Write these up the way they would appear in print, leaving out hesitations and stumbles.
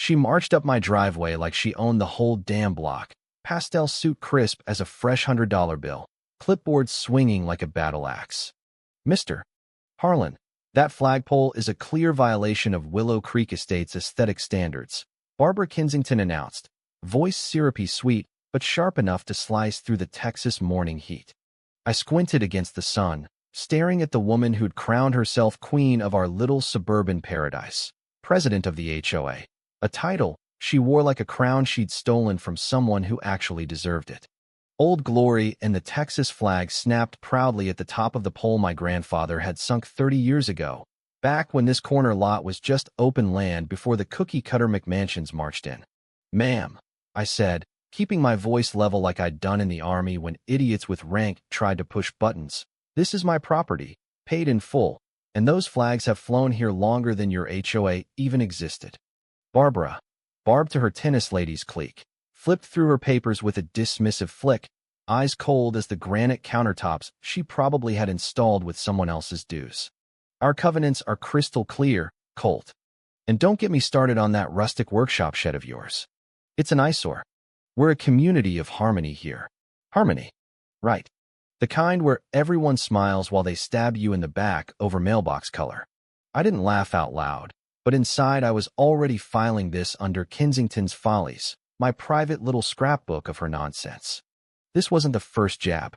She marched up my driveway like she owned the whole damn block, pastel suit crisp as a fresh $100 bill, clipboard swinging like a battle axe. Mr. Harlan, that flagpole is a clear violation of Willow Creek Estate's aesthetic standards, Barbara Kensington announced, voice syrupy sweet, but sharp enough to slice through the Texas morning heat. I squinted against the sun, staring at the woman who'd crowned herself queen of our little suburban paradise, president of the HOA, a title she wore like a crown she'd stolen from someone who actually deserved it. Old Glory and the Texas flag snapped proudly at the top of the pole my grandfather had sunk 30 years ago, back when this corner lot was just open land before the cookie-cutter McMansions marched in. "Ma'am," I said, keeping my voice level like I'd done in the army when idiots with rank tried to push buttons. "This is my property, paid in full, and those flags have flown here longer than your HOA even existed." Barbara, Barb to her tennis ladies clique, flipped through her papers with a dismissive flick, eyes cold as the granite countertops she probably had installed with someone else's dues. "Our covenants are crystal clear, Colt. And don't get me started on that rustic workshop shed of yours. It's an eyesore. We're a community of harmony here." Harmony. Right. The kind where everyone smiles while they stab you in the back over mailbox color. I didn't laugh out loud, but inside I was already filing this under Kensington's Follies, my private little scrapbook of her nonsense. This wasn't the first jab.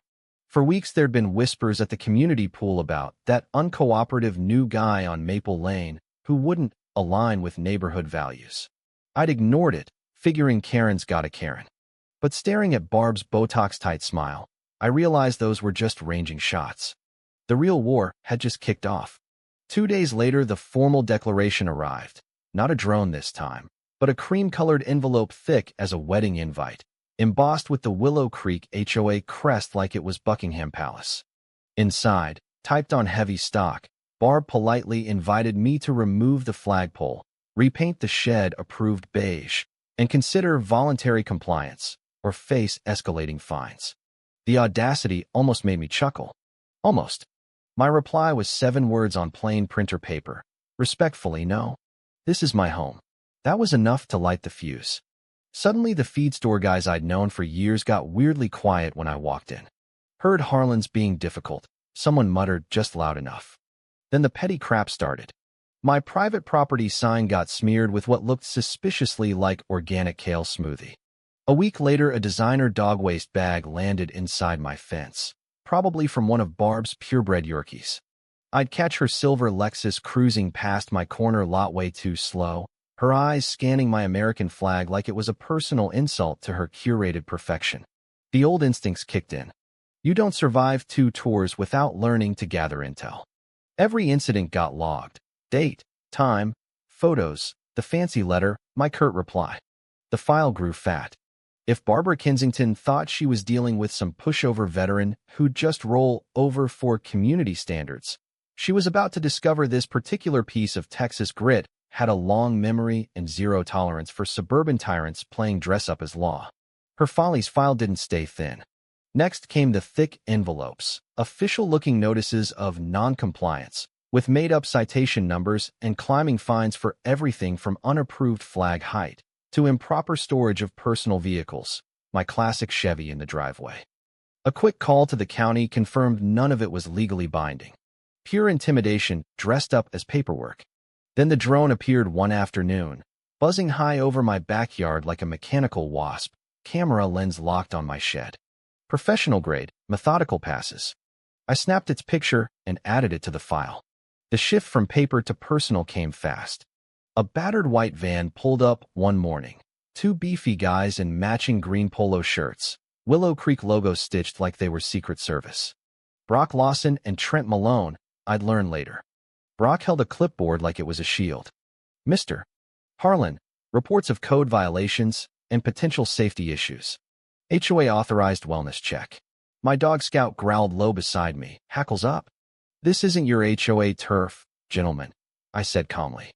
For weeks there'd been whispers at the community pool about that uncooperative new guy on Maple Lane who wouldn't align with neighborhood values. I'd ignored it, figuring Karen's got a Karen. But staring at Barb's Botox-tight smile, I realized those were just ranging shots. The real war had just kicked off. 2 days later, the formal declaration arrived. Not a drone this time, but a cream-colored envelope thick as a wedding invite, embossed with the Willow Creek HOA crest like it was Buckingham Palace. Inside, typed on heavy stock, Barb politely invited me to remove the flagpole, repaint the shed approved beige, and consider voluntary compliance, or face escalating fines. The audacity almost made me chuckle. Almost. My reply was 7 words on plain printer paper. Respectfully, no. This is my home. That was enough to light the fuse. Suddenly, the feed store guys I'd known for years got weirdly quiet when I walked in. "Heard Harlan's being difficult," someone muttered just loud enough. Then the petty crap started. My private property sign got smeared with what looked suspiciously like organic kale smoothie. A week later, a designer dog waste bag landed inside my fence, probably from one of Barb's purebred Yorkies. I'd catch her silver Lexus cruising past my corner lot way too slow, her eyes scanning my American flag like it was a personal insult to her curated perfection. The old instincts kicked in. You don't survive 2 tours without learning to gather intel. Every incident got logged. Date, time, photos, the fancy letter, my curt reply. The file grew fat. If Barbara Kensington thought she was dealing with some pushover veteran who'd just roll over for community standards, she was about to discover this particular piece of Texas grit had a long memory and zero tolerance for suburban tyrants playing dress-up as law. Her Follies file didn't stay thin. Next came the thick envelopes, official-looking notices of non-compliance, with made-up citation numbers and climbing fines for everything from unapproved flag height to improper storage of personal vehicles, my classic Chevy in the driveway. A quick call to the county confirmed none of it was legally binding. Pure intimidation dressed up as paperwork. Then the drone appeared one afternoon, buzzing high over my backyard like a mechanical wasp, camera lens locked on my shed. Professional grade, methodical passes. I snapped its picture and added it to the file. The shift from paper to personal came fast. A battered white van pulled up one morning. 2 beefy guys in matching green polo shirts, Willow Creek logos stitched like they were Secret Service. Brock Lawson and Trent Malone, I'd learn later. Brock held a clipboard like it was a shield. "Mr. Harlan, reports of code violations and potential safety issues. HOA authorized wellness check." My dog Scout growled low beside me, hackles up. "This isn't your HOA turf, gentlemen," I said calmly.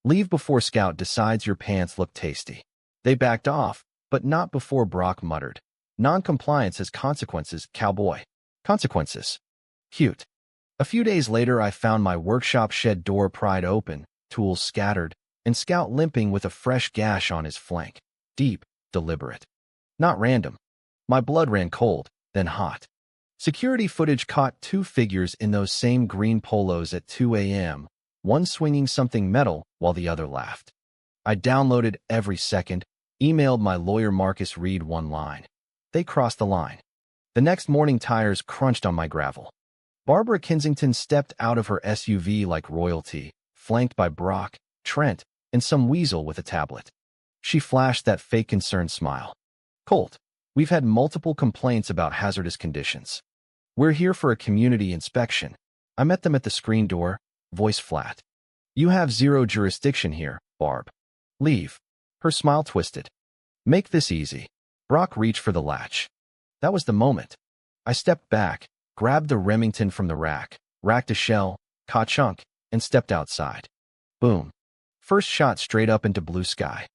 "Leave before Scout decides your pants look tasty." They backed off, but not before Brock muttered, "Non-compliance has consequences, cowboy." Consequences. Cute. A few days later, I found my workshop shed door pried open, tools scattered, and Scout limping with a fresh gash on his flank. Deep, deliberate. Not random. My blood ran cold, then hot. Security footage caught two figures in those same green polos at 2 a.m., one swinging something metal while the other laughed. I downloaded every second, emailed my lawyer Marcus Reed one line. They crossed the line. The next morning, tires crunched on my gravel. Barbara Kensington stepped out of her SUV like royalty, flanked by Brock, Trent, and some weasel with a tablet. She flashed that fake concerned smile. "Colt, we've had multiple complaints about hazardous conditions. We're here for a community inspection." I met them at the screen door, voice flat. "You have zero jurisdiction here, Barb. Leave." Her smile twisted. "Make this easy." Brock reached for the latch. That was the moment. I stepped back, grabbed the Remington from the rack, racked a shell, caught chunk, and stepped outside. Boom. First shot straight up into blue sky.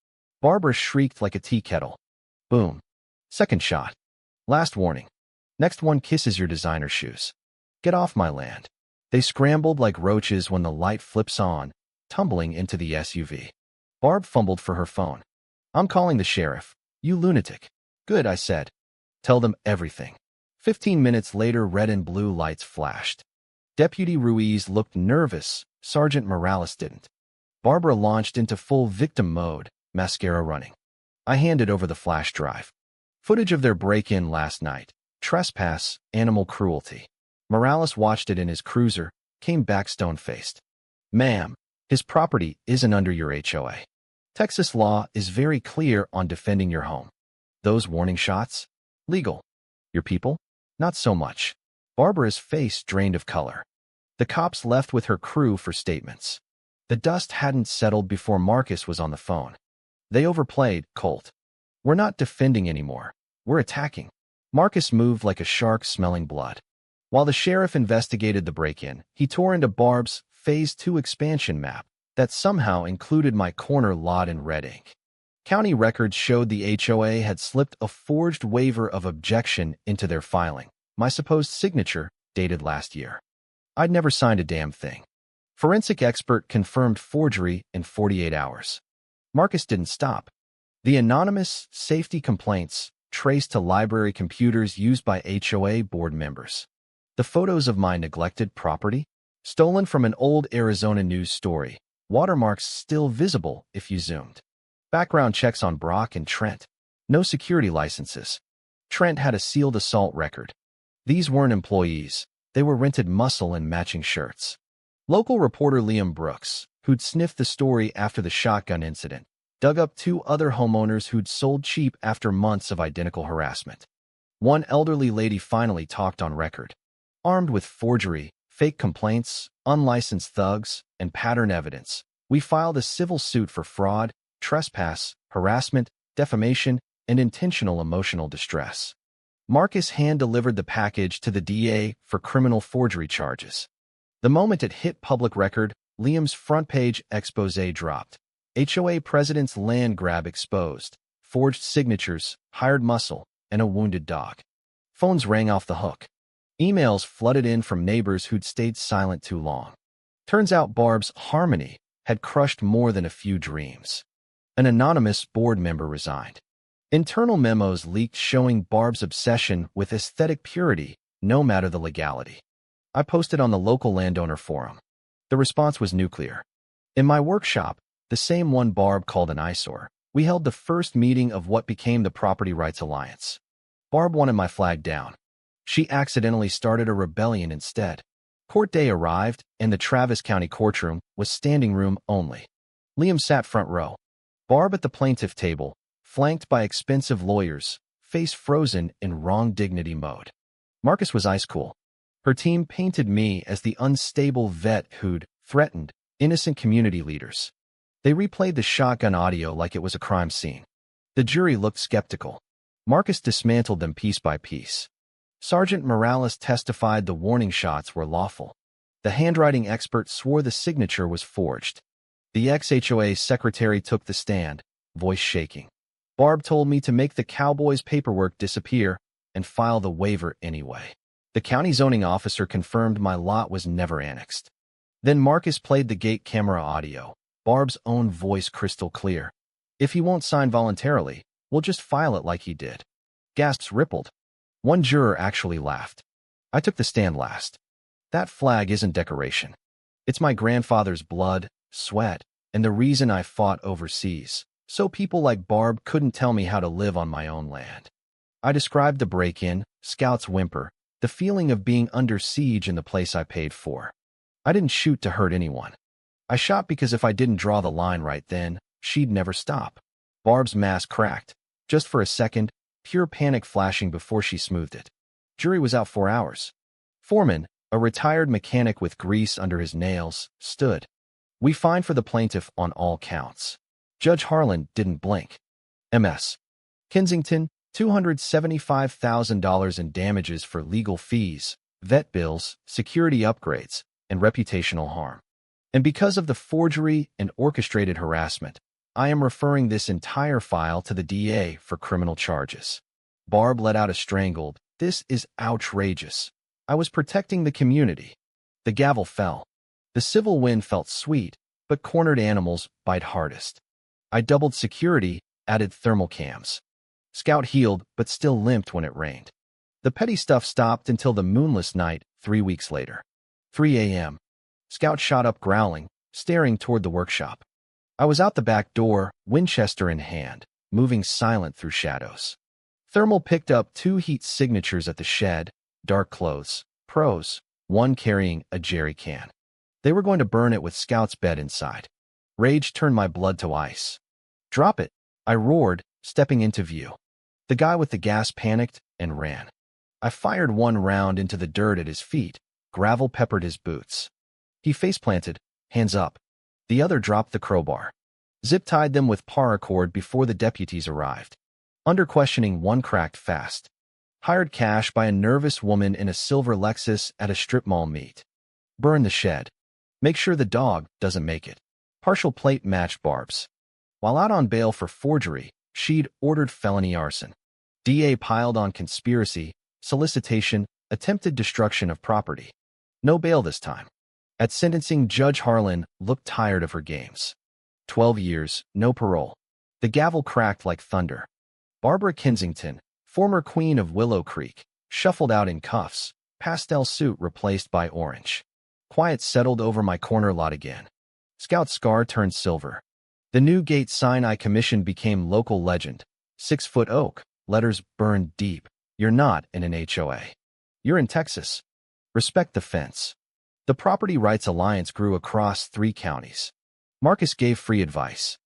Barbara shrieked like a tea kettle. Boom. Second shot. Last warning. Next one kisses your designer shoes. Get off my land. They scrambled like roaches when the light flips on, tumbling into the SUV. Barb fumbled for her phone. "I'm calling the sheriff." "You lunatic." "Good," I said. "Tell them everything." 15 minutes later, red and blue lights flashed. Deputy Ruiz looked nervous. Sergeant Morales didn't. Barbara launched into full victim mode, mascara running. I handed over the flash drive. Footage of their break-in last night. Trespass, animal cruelty. Morales watched it in his cruiser, came back stone-faced. "Ma'am, his property isn't under your HOA. Texas law is very clear on defending your home. Those warning shots? Legal. Your people? Not so much." Barbara's face drained of color. The cops left with her crew for statements. The dust hadn't settled before Marcus was on the phone. "They overplayed, Colt. We're not defending anymore. We're attacking." Marcus moved like a shark smelling blood. While the sheriff investigated the break-in, he tore into Barb's Phase 2 expansion map that somehow included my corner lot in red ink. County records showed the HOA had slipped a forged waiver of objection into their filing, my supposed signature, dated last year. I'd never signed a damn thing. Forensic expert confirmed forgery in 48 hours. Marcus didn't stop. The anonymous safety complaints traced to library computers used by HOA board members. The photos of my neglected property? Stolen from an old Arizona news story. Watermarks still visible if you zoomed. Background checks on Brock and Trent. No security licenses. Trent had a sealed assault record. These weren't employees. They were rented muscle and matching shirts. Local reporter Liam Brooks, who'd sniffed the story after the shotgun incident, dug up two other homeowners who'd sold cheap after months of identical harassment. One elderly lady finally talked on record. Armed with forgery, fake complaints, unlicensed thugs, and pattern evidence, we filed a civil suit for fraud, trespass, harassment, defamation, and intentional emotional distress. Marcus hand-delivered the package to the DA for criminal forgery charges. The moment it hit public record, Liam's front-page exposé dropped. HOA president's land grab exposed, forged signatures, hired muscle, and a wounded dog. Phones rang off the hook. Emails flooded in from neighbors who'd stayed silent too long. Turns out Barb's harmony had crushed more than a few dreams. An anonymous board member resigned. Internal memos leaked showing Barb's obsession with aesthetic purity, no matter the legality. I posted on the local landowner forum. The response was nuclear. In my workshop, the same one Barb called an eyesore, we held the first meeting of what became the Property Rights Alliance. Barb wanted my flag down. She accidentally started a rebellion instead. Court day arrived, and the Travis County courtroom was standing room only. Liam sat front row. Barb at the plaintiff table, flanked by expensive lawyers, face frozen in wrong dignity mode. Marcus was ice cool. Her team painted me as the unstable vet who'd threatened innocent community leaders. They replayed the shotgun audio like it was a crime scene. The jury looked skeptical. Marcus dismantled them piece by piece. Sergeant Morales testified the warning shots were lawful. The handwriting expert swore the signature was forged. The ex-HOA secretary took the stand, voice shaking. Barb told me to make the Cowboys' paperwork disappear and file the waiver anyway. The county zoning officer confirmed my lot was never annexed. Then Marcus played the gate camera audio. Barb's own voice crystal clear. If he won't sign voluntarily, we'll just file it like he did. Gasps rippled. One juror actually laughed. I took the stand last. That flag isn't decoration. It's my grandfather's blood, sweat, and the reason I fought overseas, so people like Barb couldn't tell me how to live on my own land. I described the break-in, Scout's whimper, the feeling of being under siege in the place I paid for. I didn't shoot to hurt anyone. I shot because if I didn't draw the line right then, she'd never stop. Barb's mask cracked. Just for a second, pure panic flashing before she smoothed it. Jury was out 4 hours. Foreman, a retired mechanic with grease under his nails, stood. We fined for the plaintiff on all counts. Judge Harlan didn't blink. MS. Kensington, $275,000 in damages for legal fees, vet bills, security upgrades, and reputational harm. And because of the forgery and orchestrated harassment, I am referring this entire file to the DA for criminal charges. Barb let out a strangled, "This is outrageous. I was protecting the community." The gavel fell. The civil win felt sweet, but cornered animals bite hardest. I doubled security, added thermal cams. Scout healed, but still limped when it rained. The petty stuff stopped until the moonless night 3 weeks later. 3 a.m. Scout shot up growling, staring toward the workshop. I was out the back door, Winchester in hand, moving silent through shadows. Thermal picked up 2 heat signatures at the shed, dark clothes, pros, one carrying a jerry can. They were going to burn it with Scout's bed inside. Rage turned my blood to ice. "Drop it," I roared, stepping into view. The guy with the gas panicked and ran. I fired 1 round into the dirt at his feet. Gravel peppered his boots. He face-planted, hands up. The other dropped the crowbar. Zip-tied them with paracord before the deputies arrived. Under questioning, one cracked fast. Hired cash by a nervous woman in a silver Lexus at a strip mall meet. Burn the shed. Make sure the dog doesn't make it. Partial plate matched Barb's. While out on bail for forgery, she'd ordered felony arson. DA piled on conspiracy, solicitation, attempted destruction of property. No bail this time. At sentencing, Judge Harlan looked tired of her games. 12 years, no parole. The gavel cracked like thunder. Barbara Kensington, former queen of Willow Creek, shuffled out in cuffs, pastel suit replaced by orange. Quiet settled over my corner lot again. Scout's scar turned silver. The new gate sign I commissioned became local legend. 6-foot oak, letters burned deep. You're not in an HOA. You're in Texas. Respect the fence. The Property Rights Alliance grew across 3 counties. Marcus gave free advice.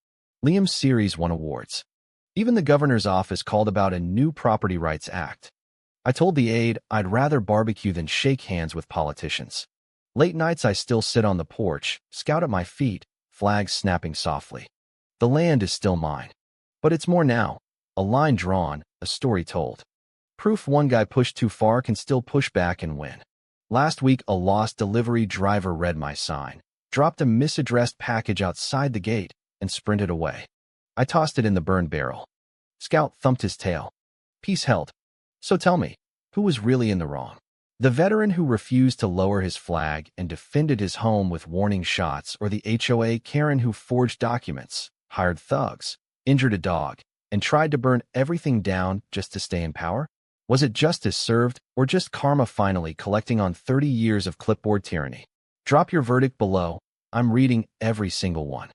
Liam's series won awards. Even the governor's office called about a new Property Rights Act. I told the aide I'd rather barbecue than shake hands with politicians. Late nights I still sit on the porch, Scout at my feet, flags snapping softly. The land is still mine. But it's more now. A line drawn, a story told. Proof one guy pushed too far can still push back and win. Last week, a lost delivery driver read my sign, dropped a misaddressed package outside the gate, and sprinted away. I tossed it in the burn barrel. Scout thumped his tail. Peace held. So tell me, who was really in the wrong? The veteran who refused to lower his flag and defended his home with warning shots, or the HOA Karen who forged documents, hired thugs, injured a dog, and tried to burn everything down just to stay in power? Was it justice served, or just karma finally collecting on 30 years of clipboard tyranny? Drop your verdict below. I'm reading every single one.